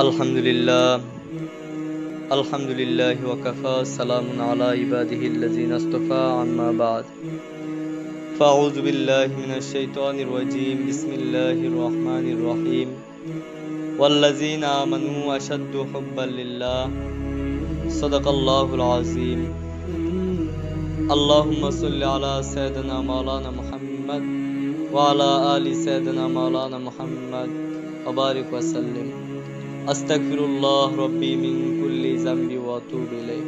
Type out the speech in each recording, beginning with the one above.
আলহামদুলিল্লাহ আলহামদুলিল্লাহি ওয়া কাফা সালামুন আলা ইবাদিহিল্লাযিনা ইসতাফা আম্মা বা'দ ফাউযু বিল্লাহি মিনাশ শাইতানির রাজীম বিসমিল্লাহির রহমানির রহিম ওয়াল্লাযিনা আমানু আশাদ্দু হুব্বাল লিল্লাহ সাদাকাল্লাহুল আযীম আল্লাহুম্মা সাল্লি আলা সাইয়্যিদিনা মাওলানা মুহাম্মদ ওয়া আলা আলি সাইয়্যিদিনা মাওলানা মুহাম্মদ ওয়া বারিক ওয়া সাল্লিম আস্তাগফিরুল্লাহ রাব্বি মিন কুল্লি যামবি ওয়া আতুবু ইলাইহি।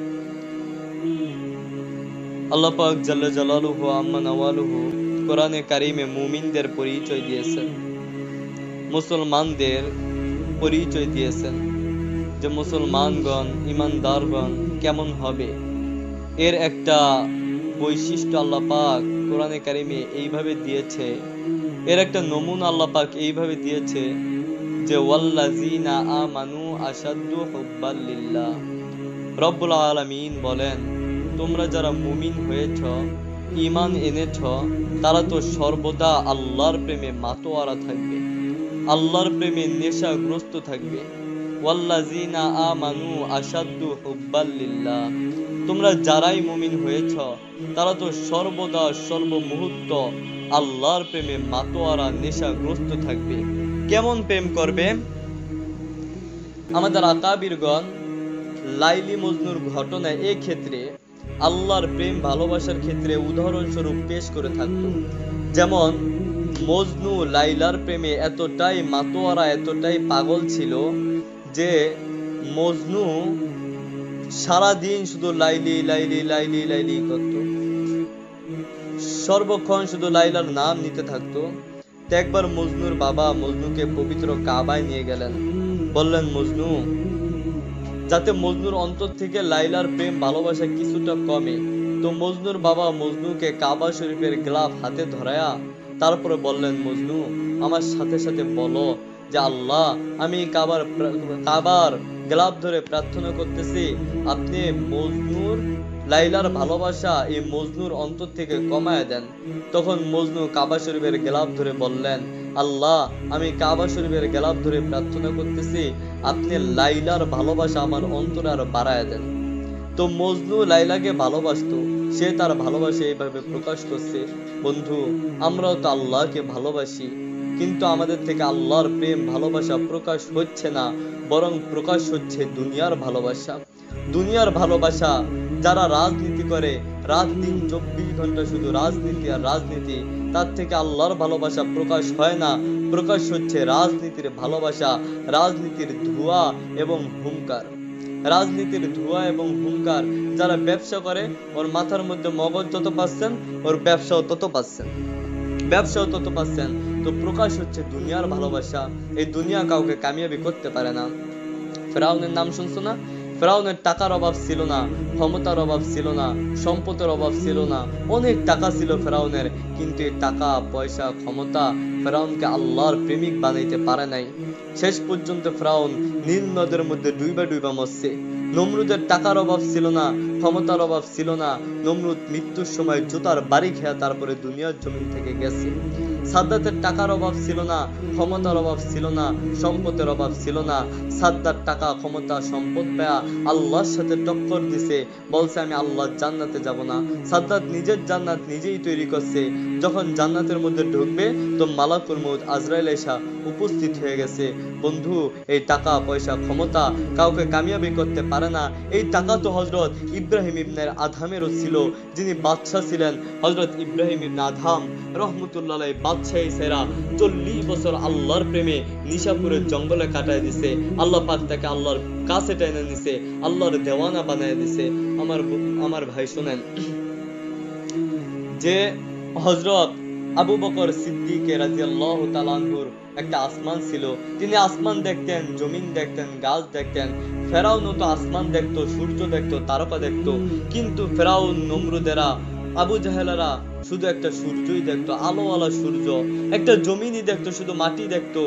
আল্লাহ পাক জাল্লা জালালুহু আম্মা নাওয়ালুহু কোরআনে কারিমে মুমিনদের পরিচয় দিয়েছেন, মুসলমানদের পরিচয় দিয়েছেন যে মুসলমানগণ ঈমানদারগণ কেমন হবে। এর একটা বৈশিষ্ট্য আল্লাহ পাক কোরআনে কারিমে এইভাবে দিয়েছে, এর একটা নমুনা আল্লাহ পাক এইভাবে দিয়েছে যে ওয়াল্লাযিনা আমানু আশাদ্দু হুব্বাল লিল্লাহ। রব্বুল আলামিন বলেন, তোমরা যারা মুমিন হয়েছ, ঈমান এনেছ, তারা তো সর্বদা আল্লাহর প্রেমে মাতোয়ারা থাকবে, আল্লাহর প্রেমে নেশাগ্রস্ত থাকবে। ওয়াল্লাযিনা আমানু আশাদ্দু হুব্বাল লিল্লাহ, তোমরা যারাই মুমিন হয়েছ তারা তো সর্বদা সর্বমুহূর্ত আল্লাহর প্রেমে মাতোয়ারা নেশাগ্রস্ত থাকবে। কেমন প্রেম করবে? আমাদের আকাবিরগণ লাইলি মজনুর ঘটনা এই ক্ষেত্রে আল্লাহর প্রেম ভালোবাসার ক্ষেত্রে উদাহরণস্বরূপ পেশ করে থাকত। যেমন মজনু লাইলার প্রেমে এতটাই মাতোয়ারা, এতটাই পাগল ছিল যে মজনু সারাদিন শুধু লাইলি লাইলি লাইলি লাইলি করত, সর্বক্ষণ শুধু লাইলার নাম নিতে থাকতো। একবার মজনুর বাবা মজনুকে পবিত্র কাবায় নিয়ে গেলেন, বললেন মজনু, যাতে মজনুর অন্তর থেকে লাইলার প্রেম ভালোবাসা কিছুটা কমে। তো মজনুর বাবা মজনুকে কাবা শরীফের গ্লাভ হাতে ধরায়া তারপরে বললেন, মজনু আমার সাথে সাথে বলো যে আল্লাহ, আমি কাবার গ্লাভ ধরে প্রার্থনা করতেছি, আপনি মজনুর লাইলার ভালোবাসা এই মজনুর অন্তর থেকে কমায় দেন। তখন মজনু কাবা শরীফের গ্লাভ ধরে বললেন, আল্লাহ, আমি কাবা শরীফের গ্লাভ ধরে প্রার্থনা করতেছি, আপনি লাইলার ভালোবাসা আমার অন্তরে আরো বাড়ায় দেন। তো মজনু লাইলাকে ভালোবাসতো, সে তার ভালোবাসা এইভাবে প্রকাশ করছে। বন্ধু, আমরাও তো আল্লাহকে ভালোবাসি, কিন্তু আমাদের থেকে আল্লাহর প্রেম ভালোবাসা প্রকাশ হচ্ছে না, বরং প্রকাশ হচ্ছে দুনিয়ার ভালোবাসা। দুনিয়ার ভালোবাসা, যারা রাজনীতি করে, রাত দিন 24 ঘন্টা শুধু রাজনীতি আর রাজনীতি, তার থেকে আল্লাহর ভালোবাসা প্রকাশ হয় না, প্রকাশ হচ্ছে রাজনীতির ভালোবাসা, রাজনীতির ধোঁয়া এবং হুঙ্কার। রাজনীতির ধোঁয়া এবং হুঙ্কার। যারা ব্যবসা করে, ওর মাথার মধ্যে মগজ যত পাচ্ছেন, ওর ব্যবসাও তত পাচ্ছেন, ব্যবসাও তত পাচ্ছেন। তো প্রকাশ হচ্ছে দুনিয়ার ভালোবাসা। এই দুনিয়া কাউকে কামিয়াবি করতে পারে না। ফেরাউনের নাম শুনছো না? ফেরাউনের টাকার অভাব ছিল না, ক্ষমতার অভাব ছিল না, সম্পদের অভাব ছিল না, অনেক টাকা ছিল ফেরাউনের, কিন্তু এই টাকা পয়সা ক্ষমতা ফেরাউনকে আল্লাহর প্রেমিক বানাইতে পারে নাই। শেষ পর্যন্ত ফেরাউন নীল নদের মধ্যে ডুইবা ডুইবা মরছে। নমরুদের টাকার অভাব ছিল না, ক্ষমতার অভাব ছিল না, নমরুদ মৃত্যুর সময় জুতার বাড়ি খেয়া তারপরে দুনিয়ার জমিন থেকে গেছে। সাদ্দাতের টাকার অভাব ছিল না, ক্ষমতার অভাব ছিল না, সম্পদের অভাব ছিল না। সাদ্দাত টাকা ক্ষমতা সম্পদ পেয়া আল্লাহর সাথে টক্কর দিছে, বলছে আমি আল্লাহর জান্নাতে যাব না। সাদ্দাত নিজের জান্নাত নিজেই তৈরি করছে। যখন জান্নাতের মধ্যে ঢুকবে তো মালাকুল মউত আজরাইল এসে উপস্থিত হয়ে গেছে। বন্ধু, এই টাকা পয়সা ক্ষমতা কাউকে কামিয়াবি করতে পারে না। এই টাকা তো হযরত ইব্রাহিম ইবনে আদহামেরও ছিল, যিনি বাদশা ছিলেন। হযরত ইব্রাহিম ইবনে আদহাম রহমতুল্লাহ আলাইহি বাদশাহী সেরা 40 বছর আল্লাহর প্রেমে নিশাপুরের জঙ্গলে কাটায় দিছে। আল্লাহ পাক তাকে আল্লাহর কাছে টেনে নিছে, আল্লাহর দেওয়ানা বানায় দিছে। আমার ভাই শুনেন, যে হযরত আবু বকর সিদ্দিক রাদিয়াল্লাহু তাআলা আনহুর একটা আসমান ছিল। তিনি আসমান দেখতেন, জমিন দেখতেন, গাছ দেখতেন। ফেরাউনও তো আসমান দেখতো, সূর্য দেখতো, তারকা দেখতো, কিন্তু ফেরাউন নমরুদেরা আবু জাহেলেরা শুধু একটা সূর্যই দেখতো, আলোওয়ালা সূর্য। একটা জমিনই দেখতো, শুধু মাটি দেখতো,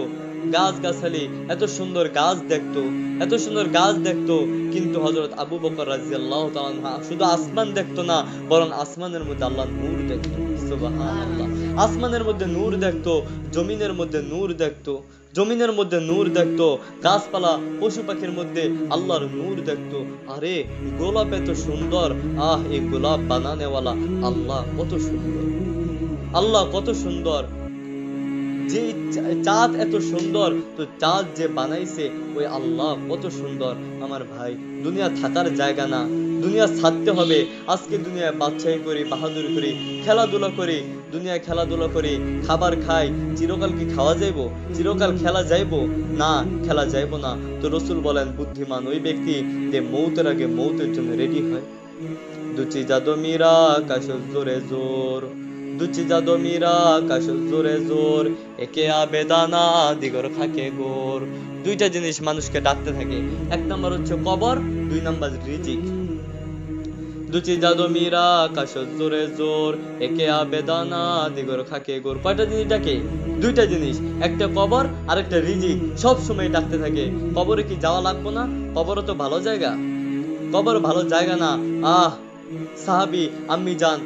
গাছ গাছালি, এত সুন্দর গাছ দেখতো, এত সুন্দর গাছ দেখতো। কিন্তু হযরত আবু বকর রাদিয়াল্লাহু তাআলা শুধু আসমান দেখতো না, বরং আসমানের মধ্যে আল্লাহর নূর দেখতো। সুবহানাল্লাহ। আসমানের মধ্যে নূর দেখতো, জমিনের মধ্যে নূর দেখতো, জমিনের মধ্যে নূর দেখতো, গাছপালা পশু পাখির মধ্যে আল্লাহর নূর দেখতো। আরে গোলাপ এত সুন্দর, এই গোলাপ বানানেওয়ালা আল্লাহ কত সুন্দর, আল্লাহ কত সুন্দর। যে চাঁদ এত সুন্দর, তো চাঁদ যে বানাইছে ওই আল্লাহ কত সুন্দর। আমার ভাই, দুনিয়া থাকার জায়গা না, দুনিয়া ছাড়তে হবে। আজকে দুনিয়ায় বাদশাহী করি, বাহাদুরি করি, খেলাধুলা করি, দুনিয়ায় খেলাধুলা করি, খাবার খাই, চিরকাল কি খাওয়া যাইবো? চিরকাল খেলা যাইবো না, খেলা যাইবো না। তো রসুল বলেন বুদ্ধিমান ওই ব্যক্তি যে মৌতের আগে মৌতের জন্য রেডি হয়। দুচি জাদো মীরা কাশো জোরে জোর, দুচি জাদো মীরা কাশো জোরে জোর, একে আবেদানা দিগর খাকে গোর। দুইটা জিনিস মানুষকে ডাকতে থাকে, এক নাম্বার হচ্ছে কবর, দুই নাম্বার রিজিক। দুচি জাদো মীরা কাশো জোরে জোর, একে আবেদানা দিগর খাকে গোর। কয়টা জিনিস ডাকে? দুইটা জিনিস, একটা কবর আর একটা রিজিক। সব সময় ডাকতে থাকে। কবরে কি যাওয়া লাগবো না? কবর তো ভালো জায়গা, কবর ভালো জায়গা না? সাহাবী আম্মি জান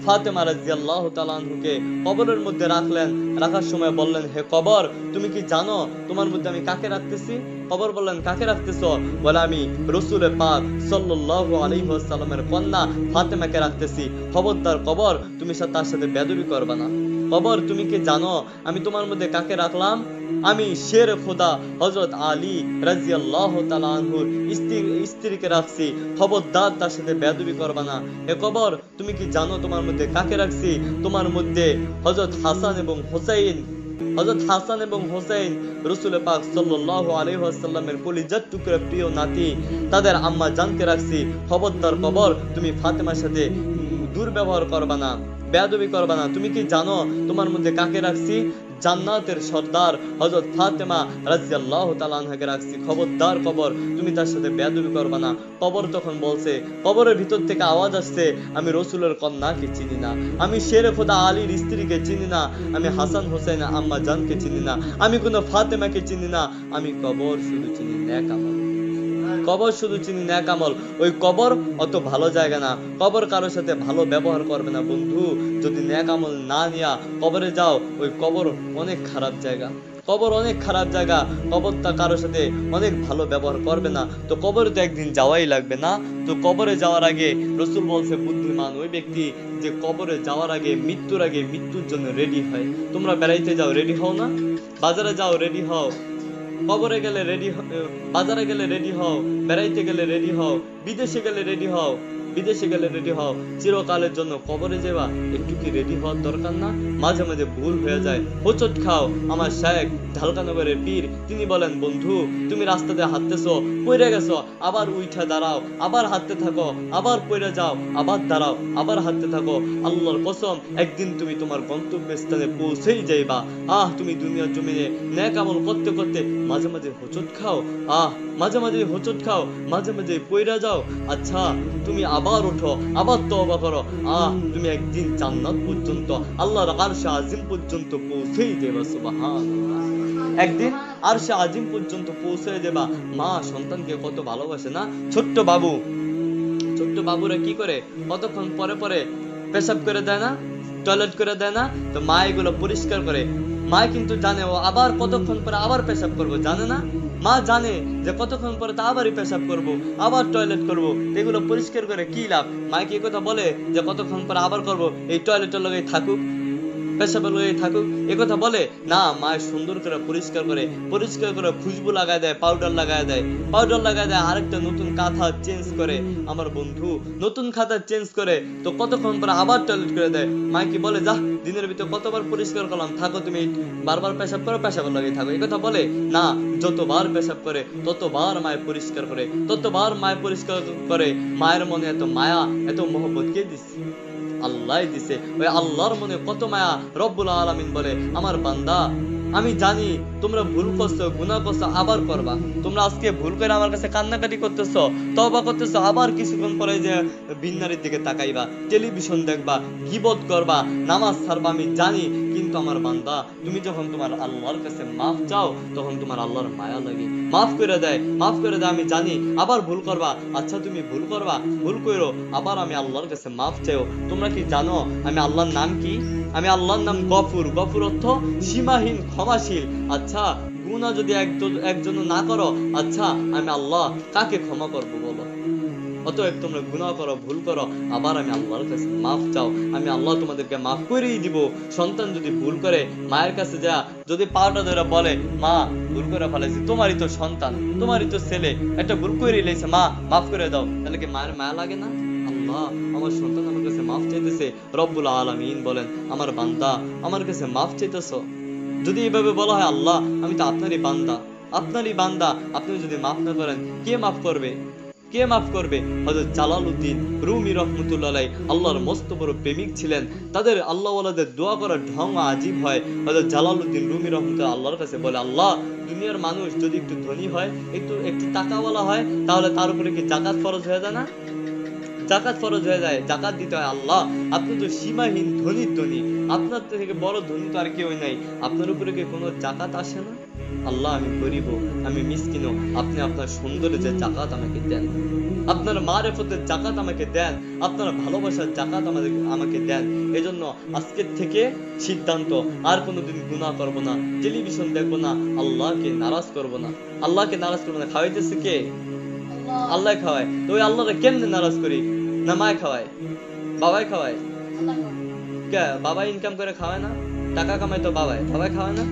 ফাতেমা রাদিয়াল্লাহু তাআলা আনহুকে কবরের মধ্যে রাখলেন। রাখার সময় বললেন, হে কবর, তুমি কি জানো তোমার মধ্যে আমি কাকে রাখতেছি? কবর বললেন, কাকে রাখতেছো? বলে, আমি রাসূল পাক সাল্লাল্লাহু আলাইহি ওয়াসাল্লামের কন্যা ফাতেমাকে রাখতেছি। খবরদার কবর, তুমি তার সাথে বেয়াদবি করবে না। কবর, তুমি কি জানো আমি তোমার মধ্যে কাকে রাখলাম? আমি শের খোদা হযরত আলী রাদিয়াল্লাহু তাআলা আনহুর স্ত্রীকে রাখছি। খবরদার তার সাথে বেয়াদবি করবে না। এ কবর, তুমি কি জানো তোমার মধ্যে কাকে রাখছি? তোমার মধ্যে হযরত হাসান এবং হুসাইন, হযরত হাসান এবং হুসাইন রাসূল পাক সাল্লাল্লাহু আলাইহি ওয়াসাল্লামের কলিজার টুকরা প্রিয় নাতি, তাদের আম্মা জানকে রাখছি। খবরদার কবর, তুমি ফাতেমার সাথে দুর্ব্যবহার করবে না, বেয়াদবি করবে না। তুমি কি জানো তোমার মধ্যে কাকে রাখছি? জান্নাতের সর্দার হযরত ফাতেমা রাদিয়াল্লাহু তাআলা আনহাকে রাখছি। খবরদার কবর, তুমি তার সাথে বেয়াদবি করবে না। কবর তখন বলছে, কবরের ভিতর থেকে আওয়াজ আসছে, আমি রাসূলের কন্যাকে চিনি না, আমি শেরে খোদা আলীর স্ত্রীকে চিনি না, আমি হাসান হোসেন আম্মা জানকে চিনি না, আমি কোনো ফাতেমাকে চিনি না। আমি কবর শুধু চিনি নেক আমল, কবর শুধু চিনি নেক আমল। ওই কবর অত ভালো জায়গা না, কবর কারোর সাথে ভালো ব্যবহার করবে না। বন্ধু, যদি নেক আমল না নিয়া কবরে যাও, ওই কবর অনেক খারাপ জায়গা, কবর অনেক খারাপ জায়গা। কবরটা কারোর সাথে অনেক ভালো ব্যবহার করবে না। তো কবরে তো একদিন যাওয়াই লাগবে না? তো কবরে যাওয়ার আগে রাসূল বলছে বুদ্ধিমান ওই ব্যক্তি যে কবরে যাওয়ার আগে, মৃত্যুর আগে মৃত্যুর জন্য রেডি হয়। তোমরা বেড়াইতে যাও, রেডি হও না? বাজারে যাও, রেডি হও। কবরে গেলে রেডি, বাজারে গেলে রেডি হও, বেড়াইতে গেলে রেডি হও, বিদেশে গেলে রেডি হও, বিদেশে গেলে রেডি হও। চিরকালের জন্য কবরে যাবা, একটু কি রেডি হওয়ার দরকার না? মাঝে মাঝে ভুল হয়ে যায়, হোঁচট খাও। আমার শায়েখ ঢালকানগরের পীর তিনি বলেন, বন্ধু তুমি রাস্তাতে হাঁটতেছো, পড়ে গেছো, আবার উঠা দাঁড়াও, আবার হাঁটতে থাকো, আবার পড়ে যাও, আবার দাঁড়াও, আবার হাঁটতে থাকো। আল্লাহর কসম, একদিন তুমি তোমার গন্তব্যস্থানে পৌঁছেই যাইবা। তুমি দুনিয়ার জমিনে নেক আমল করতে করতে মাঝে মাঝে হোঁচট খাও, মাঝে মাঝে হোঁচট খাও, মাঝে মাঝে পইরা যাও। আচ্ছা, তুমি আবার ওঠো, আবার তওবা করো। তুমি একদিন জান্নাত পর্যন্ত, আল্লাহর আরশে আজিম পর্যন্ত পৌঁছেই যাবে। সুবহানাল্লাহ, একদিন আরশে আজিম পর্যন্ত পৌঁছে যাবা। মা সন্তানকে কত ভালোবাসে না? ছোট্ট বাবু, ছোট্ট বাবুরা কি করে? কতক্ষণ পরে পরে পেশাব করে দেয় না, টয়লেট করে দেয় না? তো মা এগুলো পরিষ্কার করে। মা কিন্তু জানে ও আবার কতক্ষণ পরে আবার পেশাব করবো, জানে না? মা জানে যে কতক্ষণ পরে তা আবারই পেশাব করবো, আবার টয়লেট করবো। এগুলো পরিষ্কার করে কি লাভ? মা কি কথা বলে যে কতক্ষণ পরে আবার করবো, এই টয়লেটের লগে থাকুক, পেশাবের লগে থাকুক? এ কথা বলে না। মা সুন্দর করে পরিষ্কার করে, পরিষ্কার করে খুশবু লাগায় দেয়, পাউডার লাগায় দেয়, পাউডার লাগায় দেয়, আরেকটা নতুন কাঁথা চেঞ্জ করে। আমার বন্ধু নতুন খাতা চেঞ্জ করে, তো কতক্ষণ পরে আবার টয়লেট করে দেয়। মা কি বলে, যা দিনের ভিতরে কতবার পরিষ্কার করলাম, থাকো তুমি বারবার পেশাব করো, পেশাবের লগে থাকো? এই কথা বলে না। যতবার পেশাব করে ততবার মায়ের পরিষ্কার করে, ততবার মায়ের পরিষ্কার করে। মায়ের মনে এত মায়া, এত মহব্বত কে দিচ্ছে? আল্লাহ দিছে। ওই আল্লাহর মনে কত মায়া। রব্বুল আলামিন বলে, আমার বান্দা আমি জানি তোমরা ভুল করছো, গুনাহ করছো, আবার করবা। তোমরা আজকে ভুল করে আমার কাছে কান্নাকাটি করতেছো, তওবা করতেছো, আবার কিছুক্ষণ পরে যে বিন্নারের দিকে তাকাইবা, টেলিভিশন দেখবা, গীবত করবা, নামাজ ছাড়বা। আমি জানি কিন্তু আমার বান্দা, তুমি যখন তোমার আল্লাহর কাছে মাফ চাও তখন তোমার আল্লাহর মায়া লাগে, মাফ করে দেয়, মাফ করে দেয়। আমি জানি আবার ভুল করবা, আচ্ছা তুমি ভুল করবা, ভুল করো, আবার আমি আল্লাহর কাছে মাফ চাও। তোমরা কি জানো আমি আল্লাহর নাম কি? আমি আল্লাহর নাম গফুর। গফুর অর্থ সীমাহীন, ক্ষমাশীল। আচ্ছা গুনাহ যদি একজন না করো, আচ্ছা আমি আল্লাহ কাকে ক্ষমা করবো বলো? অতএব তোমরা গুনাহ করো, ভুল করো, আবার আমি আল্লাহর কাছে মাফ চাও, আমি আল্লাহ তোমাদেরকে মাফ করেই দিব। সন্তান যদি ভুল করে মায়ের কাছে যা যদি পাটা ধরে বলে, মা ভুল করে ফেলেছি, তোমারই তো সন্তান, তোমারই তো ছেলে, একটা ভুল করে লেছে, মা মাফ করে দাও, তাহলে কি মায়ের মায়া লাগে না? আল্লাহ আমার সন্তান আমার কাছে মাফ চাইতেছে, রব্বুল আলামিন বলেন আমার বান্দা আমার কাছে মাফ চাইতেছো। যদি এভাবে বলা হয় আল্লাহ আমি তো আপনারই বান্দা, আপনারই বান্দা, আপনি যদি মাফ না করেন কে মাফ করবে? কে মাফ করবে? হযরত জালালউদ্দিন রুমি রাহমাতুল্লাহ আলাইহি আল্লাহর মস্ত বড় প্রেমিক ছিলেন। তাদের আল্লাহওয়ালাদের দোয়া করার ঢং আজীব হয়। হযরত জালালউদ্দিন রুমি রাহমাতুল্লাহ আল্লাহর কাছে বলে, আল্লাহ দুনিয়ার মানুষ যদি একটু ধনী হয়, একটু টাকাওয়ালা হয়, তাহলে তার উপরে কি যাকাত ফরজ হয়ে যায় না? যাকাত ফরজ হয়ে যায়, যাকাত দিতে হয়। আল্লাহ আপনি তো সীমাহীন ধনী, আপনার থেকে বড় ধনী তো আর কেউ নাই, আপনার উপরে কি কোনো যাকাত আসে না? আল্লাহ আমি গরিব, আমি মিসকিন, আপনি আপনার সৌন্দর্যের যাকাত আমাকে দেন, আপনার মারেফতের যাকাত আমাকে দেন, আপনার ভালোবাসার যাকাত আমাকে দেন। এজন্য আজকের থেকে সিদ্ধান্ত, আর কোনোদিন গুনাহ করব না, টেলিভিশন দেখবো না, আল্লাহকে নারাজ করব না। আল্লাহকে নারাজ করবো না। খাওয়াইতেছে কে? আল্লাহ খাওয়ায়। তো ওই আল্লাহরে কেমনে নারাজ করি? না মায় খাওয়ায়, বাবাই খাওয়ায়? কে? বাবাই ইনকাম করে খাওয়ায় না? টাকা কামায় তো বাবাই খাওয়ায় না?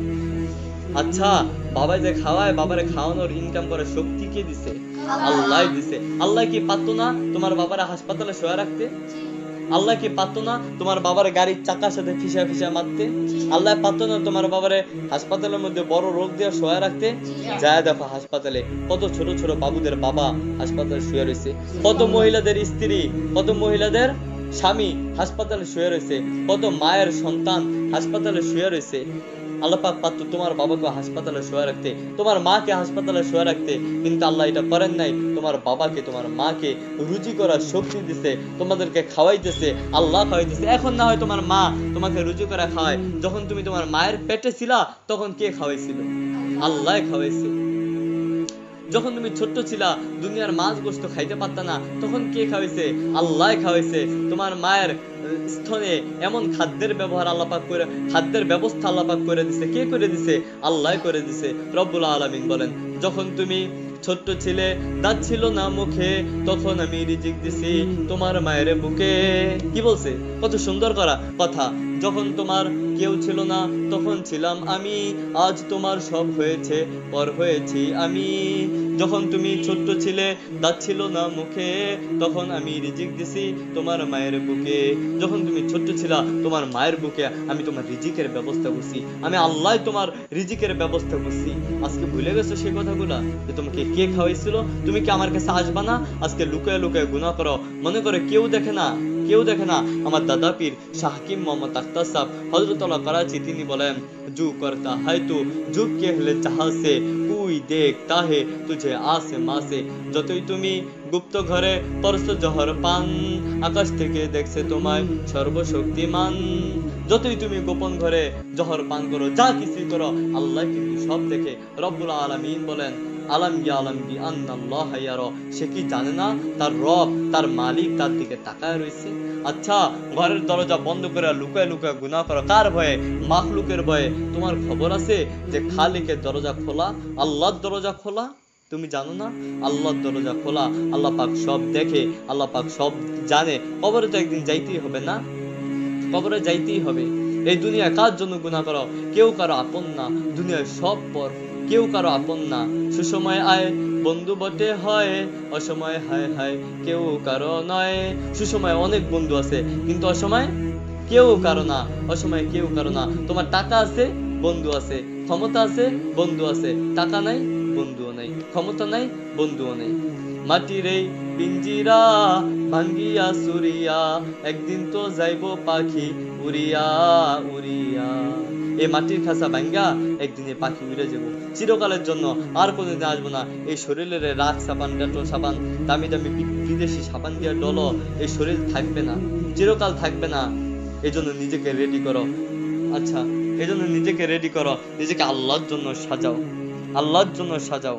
আচ্ছা বাবাই যে খাওয়ায়, বাবারে খাওয়ানোর ইনকাম করার শক্তি কে দিছে? আল্লাহ দিছে। আল্লাহ কি পারতো না তোমার বাবারে হাসপাতালে শোয়া রাখতে? আল্লাহ কি পারতো না তোমার বাবার গাড়ির চাকার সাথে ফিসা মারতে? আল্লাহ পারতো না তোমার বাবারে হাসপাতালের মধ্যে বড় রোগ দিয়ে শোয়া রাখতে? যায় দেখো হাসপাতালে কত ছোট ছোট বাবুদের বাবা হাসপাতালে শুয়ে রয়েছে, কত মহিলাদের স্ত্রী, কত মহিলাদের স্বামী হাসপাতালে শুয়ে রয়েছে, কত মায়ের সন্তান হাসপাতালে শুয়ে রয়েছে। আল্লাহ পাক পারতো তোমার বাবাকে হাসপাতালে শোয়া রাখতে, তোমার মাকে হাসপাতালে শোয়া রাখতে, কিন্তু আল্লাহ এটা করেন নাই। তোমার বাবাকে তোমার মাকে রুজি করার শক্তি দিছে, তোমাদেরকে খাওয়াইতেছে, আল্লাহ খাওয়াইতেছে। এখন না হয় তোমার মা তোমাকে রুজি করে খাওয়ায়, যখন তুমি তোমার মায়ের পেটে ছিলা তখন কে খাওয়াইছিল? আল্লাহ খাওয়াইছে। যখন তুমি ছোট্ট ছিলা দুনিয়ার মাছ গোস্ত খাইতে পারতা না, তখন কে খাওয়াইছে? আল্লাহ খাওয়াইছে। তোমার মায়ের স্থলে এমন খাদ্যের ব্যবহার আল্লাহ পাক করে, খাদ্যের ব্যবস্থা আল্লাহ পাক করে দিছে। কে করে দিছে? আল্লাহ করে দিছে। রব্বুল আলামিন বলেন যখন তুমি ছোট্ট ছিলে, দাঁত ছিল না মুখে, তখন আমি রিজিক দিছি তোমার মায়ের বুকে। কি বলছে? কত সুন্দর করা কথা। যখন তোমার কেউ ছিল না তখন ছিলাম আমি, আজ তোমার সব হয়েছে, পর হয়েছি আমি। যখন তুমি ছোট্ট ছিলে, দাঁত ছিল না মুখে, তখন আমি রিজিক দিছি তোমার মায়ের বুকে। যখন তুমি ছোট্ট ছিলা তোমার মায়ের বুকে আমি তোমার রিজিকের ব্যবস্থা করছি, আমি আল্লাহ তোমার রিজিকের ব্যবস্থা করছি। আজকে ভুলে গেছো সেই কথাগুলা যে তোমাকে কে খাওয়াইছিল? তুমি কি আমার কাছে আসবা না? আজকে লুকায় লুকায় গুনাহ করো, মনে করে কেউ দেখে না, কেউ দেখে না। আমার দাদা পীর শাহ হাকিম মোহাম্মদ আখতার সাহেব হযরতুল্লাহ করাচি তিনি বলেন, জু করতা है तू झुक के हले चाह से कोई देखता है तुझे आसमां से। যতই তুমি গুপ্ত ঘরে পরশো জহর পান, আকাশ থেকে দেখছে তোমায় সর্বশক্তিমান। যতই তুমি গোপন ঘরে জহর পান করো, যা কিছু করো, আল্লাহ কিন্তু সব দেখে। রব্বুল আলামিন বলেন আলাম ইয়ালাম বি আন্নাল্লাহা ইয়ারা, সে কি জানে না তার রব, তার মালিক তার দিকে তাকায় রয়েছে? আচ্ছা ঘরের দরজা বন্ধ করে লুকায় লুকায় গুনাহ করো কার ভয়ে? মাখলুকের ভয়ে। তোমার খবর আছে যে খালিকের দরজা খোলা, আল্লাহর দরজা খোলা? তুমি জানো না আল্লাহর দরজা খোলা? আল্লাহ পাক সব দেখে, আল্লাহ পাক সব জানে। কবরে তো একদিন যাইতেই হবে না? কবরে যাইতেই হবে। এই দুনিয়া কার জন্য গুনাহ করো? কেউ কারো আপন না, দুনিয়ার সব পর, কেউ কারো আপন না। সুসময় আয় বন্ধু বটে হয়, অসময় হায় হায় কেউ কারো নয়। সুসময় অনেক বন্ধু আছে, কিন্তু অসময় কেউ কারো না, অসময় কেউ কারো না। তোমার টাকা আছে, বন্ধু আছে, ক্ষমতা আছে, বন্ধু আছে, টাকা নাই, বন্ধুও নাই, ক্ষমতা নাই, বন্ধুও নাই। মাটির এই পিঞ্জিরা ভাঙ্গিয়া সুরিয়া, একদিন তো যাইবো পাখি উড়িয়া উড়িয়া। এই মাটির খাঁচা ভাঙ্গা একদিনে পাখি উড়ে যাবো চিরকালের জন্য, আর কোনোদিন আসবো না। এই শরীরের রাখ সাবান, ডেটল সাবান, দামি দামি বিদেশি সাবান দিয়ে ডলো, এই শরীর থাকবে না, চিরকাল থাকবে না। এই জন্য নিজেকে রেডি করো। আচ্ছা, এই জন্য নিজেকে রেডি করো, নিজেকে আল্লাহর জন্য সাজাও, আল্লাহর জন্য সাজাও।